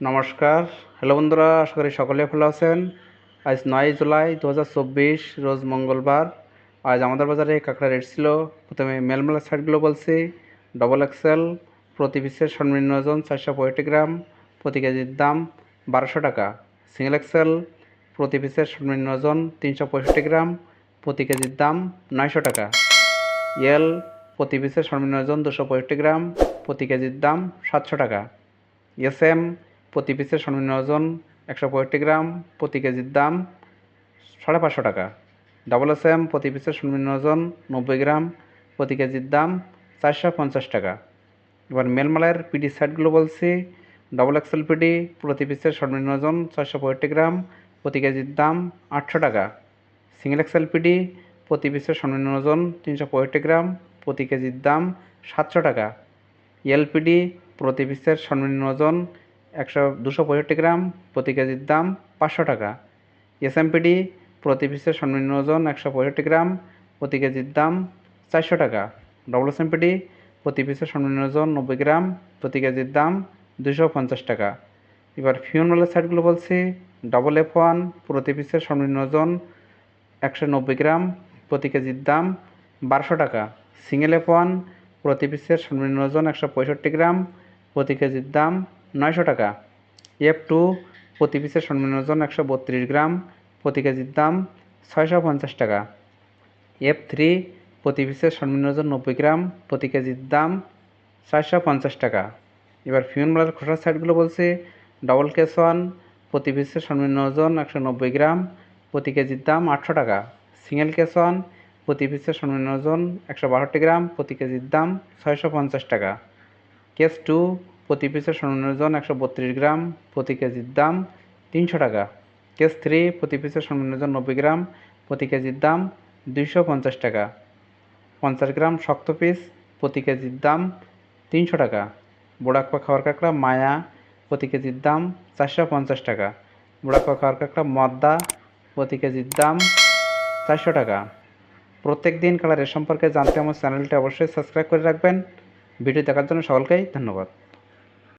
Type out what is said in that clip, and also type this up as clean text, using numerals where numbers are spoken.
নমস্কার। হ্যালো বন্ধুরা, আশা করি সকলে ভালো আছেন। আজ 9 জুলাই 2024 রোজ মঙ্গলবার। আজ আমাদের বাজারে কাঁকড়া রেট ছিল। প্রথমে মেলমেলা সাইডগুলো বলছি। ডবল এক্সেল প্রতি পিসের সর্বনিম্ন ওজন 465 গ্রাম, প্রতি কেজির দাম 1200 টাকা। সিঙ্গেল এক্সেল প্রতি পিসের সর্বনিম্ন ওজন 365 গ্রাম, প্রতি কেজির দাম 900 টাকা। এল প্রতি পিসের সর্বনিম্ন ওজন 265 গ্রাম, প্রতি কেজির দাম 700 টাকা। এসএম প্রতি পিসের সর্বনিম্ন ওজন 165 গ্রাম, প্রতি কেজির দাম 550 টাকা। ডাবল এসএম প্রতি পিসের সর্বনিম্ন ওজন 90 গ্রাম, প্রতি কেজির দাম 450 টাকা। এবার মেলমালের পিডি সাইডগুলো বলছি। ডবল এক্সেল পিডি প্রতি পিসের সর্বনিম্ন ওজন 665 গ্রাম, প্রতি কেজির দাম 800 টাকা। সিঙ্গেল এক্সেল পিডি প্রতি পিসের সর্বনিম্ন ওজন 365 গ্রাম, প্রতি কেজির দাম 700 টাকা। এলপিডি প্রতি পিসের সর্বনিম্ন ওজন 265 গ্রাম, প্রতি কেজির দাম 500 টাকা। এসএমপিডি প্রতি পিসের সর্বনিম্ন ওজন 165 গ্রাম, প্রতি কেজির দাম 400 টাকা। ডবল এসএমপিডি প্রতি পিসের সর্বনিম্ন ওজন 90 গ্রাম, প্রতি কেজির দাম 250 টাকা। এবার ফিউন মালের সাইডগুলো বলছি। ডবল F1 প্রতি পিসের সর্বনিম্ন ওজন 190 গ্রাম, প্রতি কেজির দাম 1200 টাকা। সিঙ্গেল F1 প্রতি পিসের সর্বনিম্ন ওজন 165 গ্রাম, প্রতি কেজির দাম 900 টাকা। F2 প্রতি পিসের সর্বনিম্ন ওজন 132 গ্রাম, প্রতি কেজির দাম 650 টাকা। F3 প্রতি পিসের সর্বনিম্ন ওজন 90 গ্রাম, প্রতি কেজির দাম 450 টাকা। এবার ফিউন মালের খোসার সাইডগুলো বলছি। ডবল কেস 1 প্রতি পিসের সর্বনিম্ন ওজন 190 গ্রাম, প্রতি কেজির দাম 800 টাকা। সিঙ্গেল কেস 1 প্রতি পিসের সর্বনিম্ন ওজন 162 গ্রাম, প্রতি কেজির দাম 650 টাকা। কেস 2 প্রতি পিসের সর্বনিম্ন ওজন 132 গ্রাম, প্রতি কেজির দাম 300 টাকা। কেস 3 প্রতি পিসের সর্বনিম্ন ওজন 90 গ্রাম, প্রতি কেজির দাম 250 টাকা। 50 গ্রাম শক্ত পিস, প্রতি কেজির দাম 300 টাকা। বোড়াকপা খাওয়ার কাঁকড়া মায়া প্রতি কেজির দাম 450 টাকা। বোড়াকপা খাওয়ার কাঁকড়া মদ্দা প্রতি কেজির দাম 400 টাকা। প্রত্যেক দিন কালার এর সম্পর্কে জানতে আমার চ্যানেলটি অবশ্যই সাবস্ক্রাইব করে রাখবেন। ভিডিও দেখার জন্য সকলকেই ধন্যবাদ।